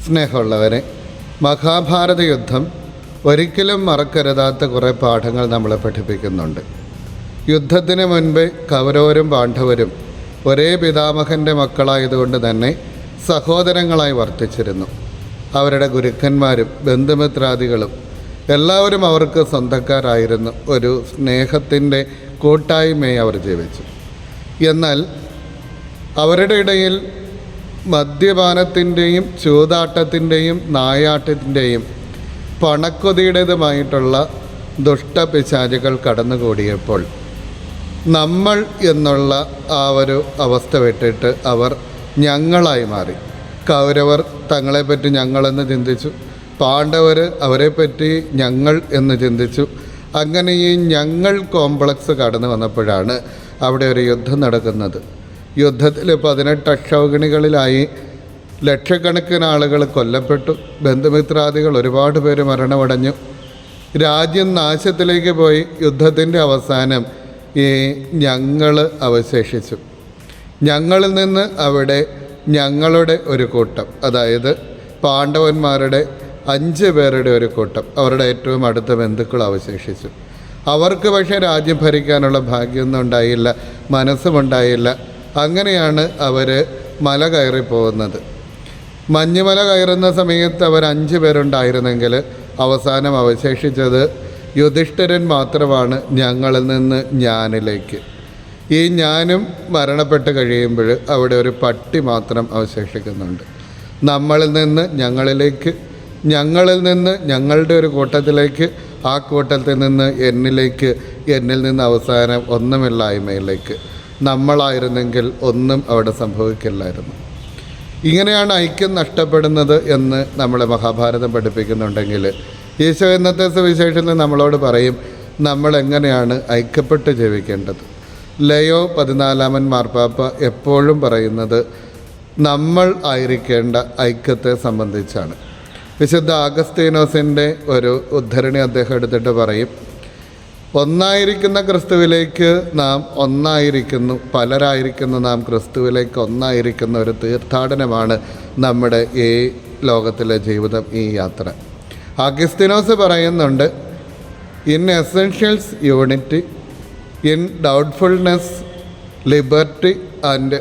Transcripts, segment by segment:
സ്നേഹമുള്ളവരെ, മഹാഭാരത യുദ്ധം ഒരിക്കലും മറക്കരുതാത്ത കുറേ പാഠങ്ങൾ നമ്മളെ പഠിപ്പിക്കുന്നുണ്ട്. യുദ്ധത്തിന് മുൻപ് കൗരവരും പാണ്ഡവരും ഒരേ പിതാമഹൻ്റെ മക്കളായതുകൊണ്ട് തന്നെ സഹോദരങ്ങളായി വർത്തിച്ചിരുന്നു. അവരുടെ ഗുരുക്കന്മാരും ബന്ധുമിത്രാദികളും എല്ലാവരും അവർക്ക് സ്വന്തക്കാരായിരുന്നു. ഒരു സ്നേഹത്തിൻ്റെ കൂട്ടായ്മയെ അവർ ജീവിച്ചു. എന്നാൽ അവരുടെ ഇടയിൽ മദ്യപാനത്തിൻ്റെയും ചൂതാട്ടത്തിൻ്റെയും നായാട്ടത്തിൻ്റെയും പണക്കൊതിയുടേതുമായിട്ടുള്ള ദുഷ്ടപിശാചുകൾ കടന്നുകൂടിയപ്പോൾ നമ്മൾ എന്നുള്ള ആ ഒരു അവസ്ഥ വിട്ടിട്ട് അവർ ഞങ്ങളായി മാറി. കൗരവർ തങ്ങളെപ്പറ്റി ഞങ്ങളെന്ന് ചിന്തിച്ചു, പാണ്ഡവർ അവരെപ്പറ്റി ഞങ്ങൾ എന്ന് ചിന്തിച്ചു. അങ്ങനെ ഈ ഞങ്ങൾ കോംപ്ലക്സ് കടന്നു വന്നപ്പോഴാണ് അവിടെ ഒരു യുദ്ധം നടക്കുന്നത്. യുദ്ധത്തിൽ 18 അക്ഷൗഹിണികളിലായി ലക്ഷക്കണക്കിന് ആളുകൾ കൊല്ലപ്പെട്ടു. ബന്ധുമിത്രാദികൾ ഒരുപാട് പേര് മരണമടഞ്ഞു. രാജ്യം നാശത്തിലേക്ക് പോയി. യുദ്ധത്തിൻ്റെ അവസാനം ഈ ഞങ്ങൾ അവശേഷിച്ചു. ഞങ്ങളിൽ നിന്ന് അവിടെ ഞങ്ങളുടെ ഒരു കൂട്ടം, അതായത് പാണ്ഡവന്മാരുടെ 5 പേരുടെ ഒരു കൂട്ടം, അവരുടെ ഏറ്റവും അടുത്ത ബന്ധുക്കൾ അവശേഷിച്ചു. അവർക്ക് പക്ഷേ രാജ്യം ഭരിക്കാനുള്ള ഭാഗ്യമൊന്നും ഉണ്ടായില്ല, മനസ്സുമുണ്ടായില്ല. അങ്ങനെയാണ് അവർ മല കയറി പോകുന്നത്. മഞ്ഞുമല കയറുന്ന സമയത്ത് അവർ 5 പേരുണ്ടായിരുന്നെങ്കിൽ അവസാനം അവശേഷിച്ചത് യുധിഷ്ഠിരൻ മാത്രമാണ്. ഞങ്ങളിൽ നിന്ന് ഞാനിലേക്ക്. ഈ ഞാനും മരണപ്പെട്ട് കഴിയുമ്പോൾ അവിടെ ഒരു പട്ടി മാത്രം അവശേഷിക്കുന്നുണ്ട്. നമ്മളിൽ നിന്ന് ഞങ്ങളിലേക്ക്, ഞങ്ങളിൽ നിന്ന് ഞങ്ങളുടെ ഒരു കൂട്ടത്തിലേക്ക്, ആ കൂട്ടത്തിൽ നിന്ന് എന്നിലേക്ക്, എന്നിൽ നിന്ന് അവസാനം ഒന്നുമില്ലായ്മയിലേക്ക്. നമ്മളായിരുന്നെങ്കിൽ ഒന്നും അവിടെ സംഭവിക്കില്ലായിരുന്നു. ഇങ്ങനെയാണ് ഐക്യം നഷ്ടപ്പെടുന്നത് എന്ന് നമ്മളെ മഹാഭാരതം പഠിപ്പിക്കുന്നുണ്ടെങ്കിൽ, ഈശോ ഇന്നത്തെ സുവിശേഷത്തിൽ നമ്മളോട് പറയും നമ്മളെങ്ങനെയാണ് ഐക്യപ്പെട്ട് ജീവിക്കേണ്ടത്. ലയോ 14 മാർപ്പാപ്പ എപ്പോഴും പറയുന്നത് നമ്മൾ ആയിരിക്കേണ്ട ഐക്യത്തെ സംബന്ധിച്ചാണ്. വിശുദ്ധ അഗസ്തീനോസിൻ്റെ ഒരു ഉദ്ധരണി അദ്ദേഹം എടുത്തിട്ട് പറയും, ഒന്നായിരിക്കുന്ന ക്രിസ്തുവിലേക്ക് നാം ഒന്നായിരിക്കുന്നു, പലരായിരിക്കുന്ന നാം ക്രിസ്തുവിലേക്ക് ഒന്നായിരിക്കുന്ന ഒരു തീർത്ഥാടനമാണ് നമ്മുടെ ഈ ലോകത്തിലെ ജീവിതം, ഈ യാത്ര. അഗസ്തീനോസ് പറയുന്നുണ്ട്, in essentials unity, in doubtfulness liberty and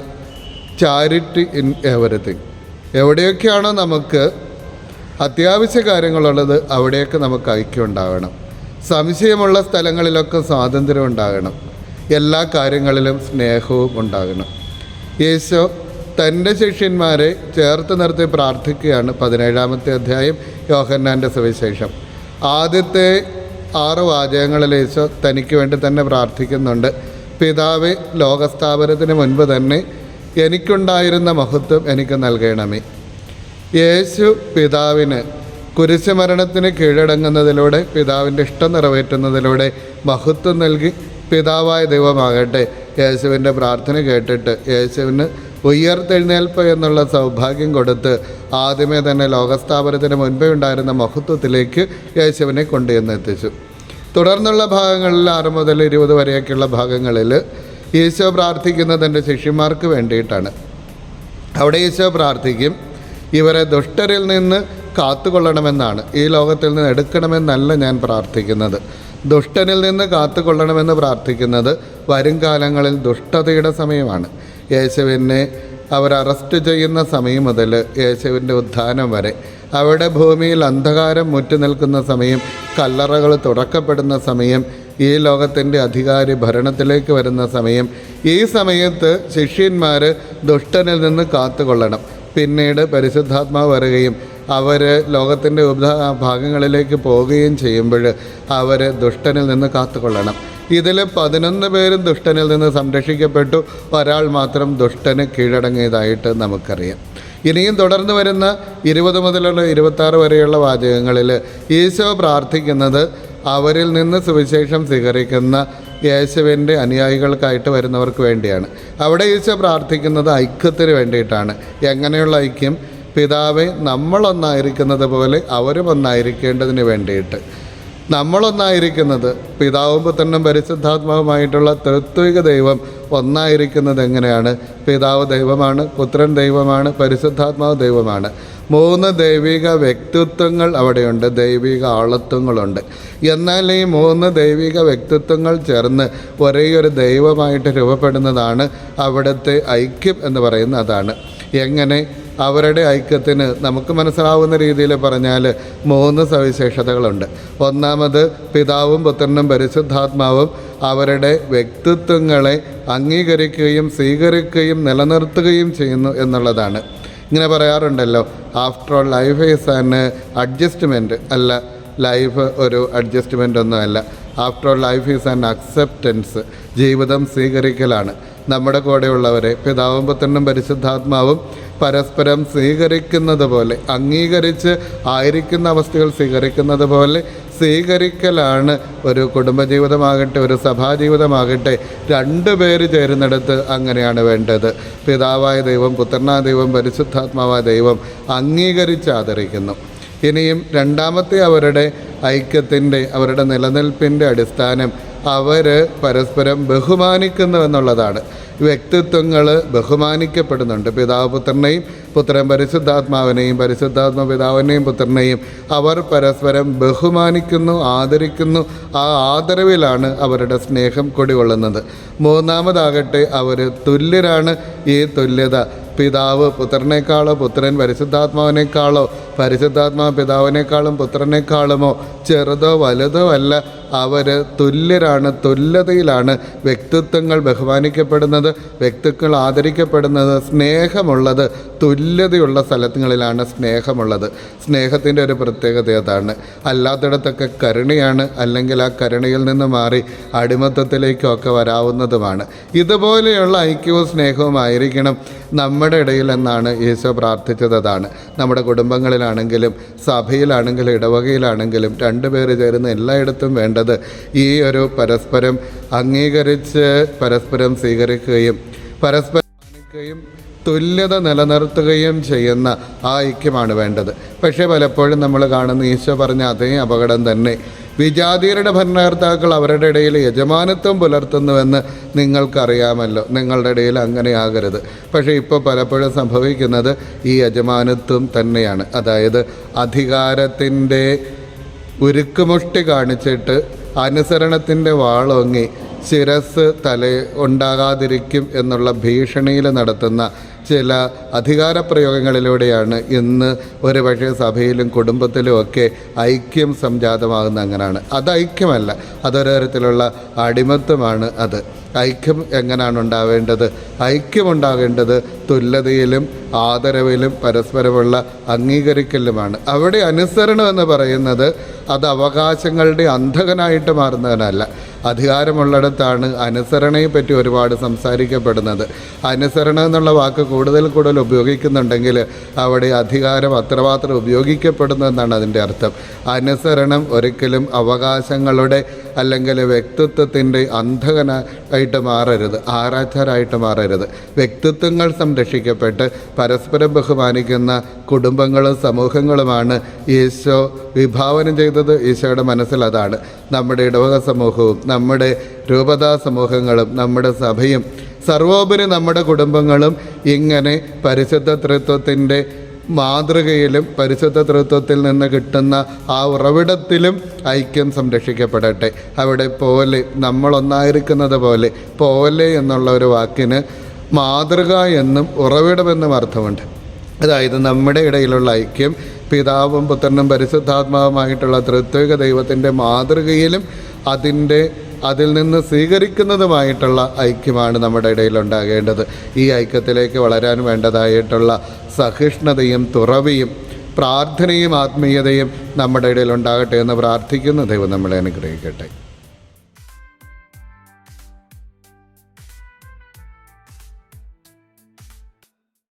charity in everything. എവിടെയൊക്കെയാണോ നമുക്ക് അത്യാവശ്യ കാര്യങ്ങളുള്ളത് അവിടെയൊക്കെ നമുക്ക് ഐക്യം ഉണ്ടാകണം. സംശയമുള്ള സ്ഥലങ്ങളിലൊക്കെ സ്വാതന്ത്ര്യം ഉണ്ടാകണം. എല്ലാ കാര്യങ്ങളിലും സ്നേഹവും ഉണ്ടാകണം. യേശു തൻ്റെ ശിഷ്യന്മാരെ ചേർത്ത് നിർത്തി പ്രാർത്ഥിക്കുകയാണ്. 17-ാമത്തെ അധ്യായം യോഹന്നാൻ്റെ സുവിശേഷം. ആദ്യത്തെ 6 വാചകങ്ങളിൽ യേശു തനിക്ക് വേണ്ടി തന്നെ പ്രാർത്ഥിക്കുന്നുണ്ട്. പിതാവേ, ലോകസ്ഥാപനത്തിന് മുൻപ് തന്നെ എനിക്കുണ്ടായിരുന്ന മഹത്വം എനിക്ക് നൽകണമേ. യേശു പിതാവിന് കുരിശുമരണത്തിന് കീഴടങ്ങുന്നതിലൂടെ, പിതാവിൻ്റെ ഇഷ്ടം നിറവേറ്റുന്നതിലൂടെ മഹത്വം നൽകി. പിതാവായ ദൈവമാകട്ടെ യേശുവിൻ്റെ പ്രാർത്ഥന കേട്ടിട്ട് യേശുവിന് ഉയർത്തെഴുന്നേൽപ്പ് എന്നുള്ള സൗഭാഗ്യം കൊടുത്ത് ആദ്യമേ തന്നെ ലോകസ്ഥാപനത്തിന് മുൻപേ ഉണ്ടായിരുന്ന മഹത്വത്തിലേക്ക് യേശുവിനെ കൊണ്ടുവന്നെത്തിച്ചു. തുടർന്നുള്ള ഭാഗങ്ങളിൽ 6 മുതൽ 20 വരെയൊക്കെയുള്ള ഭാഗങ്ങളിൽ ഈശോ പ്രാർത്ഥിക്കുന്നത് എൻ്റെ ശിഷ്യന്മാർക്ക് വേണ്ടിയിട്ടാണ്. അവിടെ ഈശോ പ്രാർത്ഥിക്കും, ഇവരെ ദുഷ്ടരിൽ നിന്ന് കാത്തുകൊള്ളണമെന്നാണ്. ഈ ലോകത്തിൽ നിന്ന് എടുക്കണമെന്നല്ല ഞാൻ പ്രാർത്ഥിക്കുന്നത്. ദുഷ്ടനിൽ നിന്ന് കാത്തുകൊള്ളണമെന്ന് പ്രാർത്ഥിക്കുന്നത് വരും കാലങ്ങളിൽ ദുഷ്ടതയുടെ സമയമാണ്. യേശുവിനെ അവർ അറസ്റ്റ് ചെയ്യുന്ന സമയം മുതൽ യേശുവിൻ്റെ ഉത്ഥാനം വരെ, അവിടെ ഭൂമിയിൽ അന്ധകാരം മുറ്റി നിൽക്കുന്ന സമയം, കല്ലറകൾ തുറക്കപ്പെടുന്ന സമയം, ഈ ലോകത്തിൻ്റെ അധികാരി ഭരണത്തിലേക്ക് വരുന്ന സമയം, ഈ സമയത്ത് ശിഷ്യന്മാർ ദുഷ്ടനിൽ നിന്ന് കാത്തുകൊള്ളണം. പിന്നീട് പരിശുദ്ധാത്മാവ് വരികയും അവർ ലോകത്തിൻ്റെ ഭാഗങ്ങളിലേക്ക് പോവുകയും ചെയ്യുമ്പോൾ അവർ ദുഷ്ടനിൽ നിന്ന് കാത്തുകൊള്ളണം. ഇതിൽ 11 പേരും ദുഷ്ടനിൽ നിന്ന് സംരക്ഷിക്കപ്പെട്ടു. ഒരാൾ മാത്രം ദുഷ്ടന് കീഴടങ്ങിയതായിട്ട് നമുക്കറിയാം. ഇനിയും തുടർന്ന് വരുന്ന 20 മുതലുള്ള 26 വരെയുള്ള വാചകങ്ങളിൽ ഈശോ പ്രാർത്ഥിക്കുന്നത് അവരിൽ നിന്ന് സുവിശേഷം സ്വീകരിക്കുന്ന യേശുവിൻ്റെ അനുയായികൾക്കായിട്ട് വരുന്നവർക്ക് വേണ്ടിയാണ്. അവിടെ ഈശോ പ്രാർത്ഥിക്കുന്നത് ഐക്യത്തിന് വേണ്ടിയിട്ടാണ്. എങ്ങനെയുള്ള ഐക്യം? പിതാവേ, നമ്മളൊന്നായിരിക്കുന്നത് പോലെ അവരും ഒന്നായിരിക്കേണ്ടതിന് വേണ്ടിയിട്ട്. നമ്മളൊന്നായിരിക്കുന്നത് പിതാവും പുത്രനും പരിശുദ്ധാത്മാവുമായിട്ടുള്ള ത്രിത്വിക ദൈവം ഒന്നായിരിക്കുന്നത് എങ്ങനെയാണ്? പിതാവ് ദൈവമാണ്, പുത്രൻ ദൈവമാണ്, പരിശുദ്ധാത്മാവ് ദൈവമാണ്. 3 ദൈവിക വ്യക്തിത്വങ്ങൾ അവിടെയുണ്ട്, ദൈവിക ആളത്വങ്ങളുണ്ട്. എന്നാൽ ഈ 3 ദൈവിക വ്യക്തിത്വങ്ങൾ ചേർന്ന് ഒരേ ഒരു ദൈവമായിട്ട് രൂപപ്പെടുന്നതാണ് അവിടുത്തെ ഐക്യം എന്ന് പറയുന്നത്. അതാണ് എങ്ങനെ അവരുടെ ഐക്യത്തിന് നമുക്ക് മനസ്സിലാവുന്ന രീതിയിൽ പറഞ്ഞാൽ 3 സവിശേഷതകളുണ്ട്. ഒന്നാമത്, പിതാവും പുത്രനും പരിശുദ്ധാത്മാവും അവരുടെ വ്യക്തിത്വങ്ങളെ അംഗീകരിക്കുകയും സ്വീകരിക്കുകയും നിലനിർത്തുകയും ചെയ്യുന്നു എന്നുള്ളതാണ്. ഇങ്ങനെ പറയാറുണ്ടല്ലോ, after all life is an adjustment. അല്ല, ലൈഫ് ഒരു അഡ്ജസ്റ്റ്മെൻ്റ് ഒന്നുമല്ല. After all life is an acceptance. ജീവിതം സ്വീകരിക്കലാണ്. നമ്മുടെ കൂടെയുള്ളവരെ പിതാവും പുത്രനും പരിശുദ്ധാത്മാവും പരസ്പരം സ്വീകരിക്കുന്നത് പോലെ, അംഗീകരിച്ച് ആയിരിക്കുന്ന അവസ്ഥകൾ സ്വീകരിക്കുന്നത് പോലെ സ്വീകരിക്കലാണ് ഒരു കുടുംബജീവിതമാകട്ടെ, ഒരു സഭാജീവിതമാകട്ടെ, 2 പേര് ചേരുന്നിടത്ത് അങ്ങനെയാണ് വേണ്ടത്. പിതാവായ ദൈവം, പുത്രനായ ദൈവം, പരിശുദ്ധാത്മാവായ ദൈവം അംഗീകരിച്ച് ആദരിക്കുന്നു. ഇനിയും രണ്ടാമത്തെ അവരുടെ ഐക്യത്തിൻ്റെ, അവരുടെ നിലനിൽപ്പിൻ്റെ അടിസ്ഥാനം അവർ പരസ്പരം ബഹുമാനിക്കുന്നു എന്നുള്ളതാണ്. വ്യക്തിത്വങ്ങൾ ബഹുമാനിക്കപ്പെടുന്നുണ്ട്. പിതാവ് പുത്രനെയും, പുത്രൻ പരിശുദ്ധാത്മാവിനെയും, പരിശുദ്ധാത്മ പിതാവിനെയും പുത്രനെയും അവർ പരസ്പരം ബഹുമാനിക്കുന്നു, ആദരിക്കുന്നു. ആ ആദരവിലാണ് അവരുടെ സ്നേഹം കുടികൊള്ളുന്നത്. മൂന്നാമതാകട്ടെ, അവർ തുല്യരാണ്. ഈ തുല്യത പിതാവ് പുത്രനേക്കാളോ, പുത്രൻ പരിശുദ്ധാത്മാവിനേക്കാളോ, പരിശുദ്ധാത്മാവ് പിതാവിനേക്കാളും പുത്രനേക്കാളുമോ ചെറുതോ വലുതോ അല്ല. അവർ തുല്യരാണ്, തുല്യതയിലാണ് വ്യക്തിത്വങ്ങൾ ബഹുമാനിക്കപ്പെടുന്നത്, വ്യക്തിത്വങ്ങൾ ആദരിക്കപ്പെടുന്നത്. സ്നേഹമുള്ളത് തുല്യതയുള്ള സ്ഥലങ്ങളിലാണ് സ്നേഹമുള്ളത്. സ്നേഹത്തിൻ്റെ ഒരു പ്രത്യേകത അതാണ്. അല്ലാത്തിടത്തൊക്കെ കരുണയാണ്, അല്ലെങ്കിൽ ആ കരുണയിൽ നിന്ന് മാറി അടിമത്തത്തിലേക്കൊക്കെ വരാവുന്നതുമാണ്. ഇതുപോലെയുള്ള ഐക്യവും സ്നേഹവും ആയിരിക്കണം നമ്മുടെ ഇടയിൽ എന്നാണ് ഈശോ പ്രാർത്ഥിച്ചത്. അതാണ് നമ്മുടെ കുടുംബങ്ങളിലാണെങ്കിലും സഭയിലാണെങ്കിലും ഇടവകയിലാണെങ്കിലും 2 പേര് ചേരുന്ന എല്ലായിടത്തും വേണ്ടത് ഈ ഒരു പരസ്പരം അംഗീകരിച്ച് പരസ്പരം സ്വീകരിക്കുകയും പരസ്പരം മാനിക്കുകയും തുല്യത നിലനിർത്തുകയും ചെയ്യുന്ന ആ ഐക്യമാണ് വേണ്ടത്. പക്ഷേ പലപ്പോഴും നമ്മൾ കാണുന്ന ഈശോ പറഞ്ഞ അതേ അപകടം തന്നെ. വിജാതിയരുടെ ഭരണകർത്താക്കൾ അവരുടെ ഇടയിൽ യജമാനത്വം പുലർത്തുന്നുവെന്ന് നിങ്ങൾക്കറിയാമല്ലോ. നിങ്ങളുടെ ഇടയിൽ അങ്ങനെയാകരുത്. പക്ഷേ ഇപ്പോൾ പലപ്പോഴും സംഭവിക്കുന്നത് ഈ യജമാനത്വം തന്നെയാണ്. അതായത് അധികാരത്തിൻ്റെ ഉരുക്കുമുഷ്ടി കാണിച്ചിട്ട് അനുസരണത്തിൻ്റെ വാളോങ്ങി ശിരസ് ഉണ്ടാകാതിരിക്കും എന്നുള്ള ഭീഷണിയിൽ നടത്തുന്ന ചില അധികാരപ്രയോഗങ്ങളിലൂടെയാണ് ഇന്ന് ഒരുപക്ഷെ സഭയിലും കുടുംബത്തിലും ഒക്കെ ഐക്യം സംജാതമാകുന്ന. അങ്ങനെയാണ്. അത് ഐക്യമല്ല, അതൊരു തരത്തിലുള്ള അടിമത്വമാണ്. അത് ഐക്യം എങ്ങനെയാണ് ഉണ്ടാവേണ്ടത്? ഐക്യമുണ്ടാകേണ്ടത് തുല്യതയിലും ആദരവിലും പരസ്പരമുള്ള അംഗീകരിക്കലുമാണ്. അവിടെ അനുസരണം എന്ന് പറയുന്നത് അത് അവകാശങ്ങളുടെ അന്ധകനായിട്ട് മാറുന്നതിനല്ല. അധികാരമുള്ളിടത്താണ് അനുസരണയെപ്പറ്റി ഒരുപാട് സംസാരിക്കപ്പെടുന്നത്. അനുസരണം എന്നുള്ള വാക്ക് കൂടുതൽ ഉപയോഗിക്കുന്നുണ്ടെങ്കിൽ അവിടെ അധികാരം അത്രമാത്രം ഉപയോഗിക്കപ്പെടുന്നു എന്നാണ് അതിൻ്റെ അർത്ഥം. അനുസരണം ഒരിക്കലും അവകാശങ്ങളുടെ അല്ലെങ്കിൽ വ്യക്തിത്വത്തിൻ്റെ അന്ധകനായിട്ട് മാറരുത്, ആരാച്ചാരായിട്ട് മാറരുത്. വ്യക്തിത്വങ്ങൾ സംരക്ഷിക്കപ്പെട്ട് പരസ്പരം ബഹുമാനിക്കുന്ന കുടുംബങ്ങളും സമൂഹങ്ങളുമാണ് ഈശോ വിഭാവനം ചെയ്തത്. ഈശോയുടെ മനസ്സിൽ അതാണ്. നമ്മുടെ ഇടവക സമൂഹവും നമ്മുടെ രൂപതാ സമൂഹങ്ങളും നമ്മുടെ സഭയും സർവോപരി നമ്മുടെ കുടുംബങ്ങളും ഇങ്ങനെ പരിശുദ്ധ ത്രിത്വത്തിൻ്റെ മാതൃകയിലും പരിശുദ്ധ ത്രിത്വത്തിൽ നിന്ന് കിട്ടുന്ന ആ ഉറവിടത്തിലും ഐക്യം സംരക്ഷിക്കപ്പെടട്ടെ. അവിടെ പോലെ, നമ്മളൊന്നായിരിക്കുന്നത് പോലെ, പോലെ എന്നുള്ള ഒരു വാക്കിന് മാതൃക എന്നും ഉറവിടമെന്നും അർത്ഥമുണ്ട്. അതായത് നമ്മുടെ ഇടയിലുള്ള ഐക്യം പിതാവും പുത്രനും പരിശുദ്ധാത്മാവുമായിട്ടുള്ള ത്രിത്വിക ദൈവത്തിൻ്റെ മാതൃകയിലും അതിൽ നിന്ന് സ്വീകരിക്കുന്നതുമായിട്ടുള്ള ഐക്യമാണ് നമ്മുടെ ഇടയിലുണ്ടാകേണ്ടത്. ഈ ഐക്യത്തിലേക്ക് വളരാൻ വേണ്ടതായിട്ടുള്ള സഹിഷ്ണുതയും തുറവിയും പ്രാർത്ഥനയും ആത്മീയതയും നമ്മുടെ ഇടയിലുണ്ടാകട്ടെ എന്ന് പ്രാർത്ഥിക്കുന്നു. ദൈവം നമ്മളെ അനുഗ്രഹിക്കട്ടെ.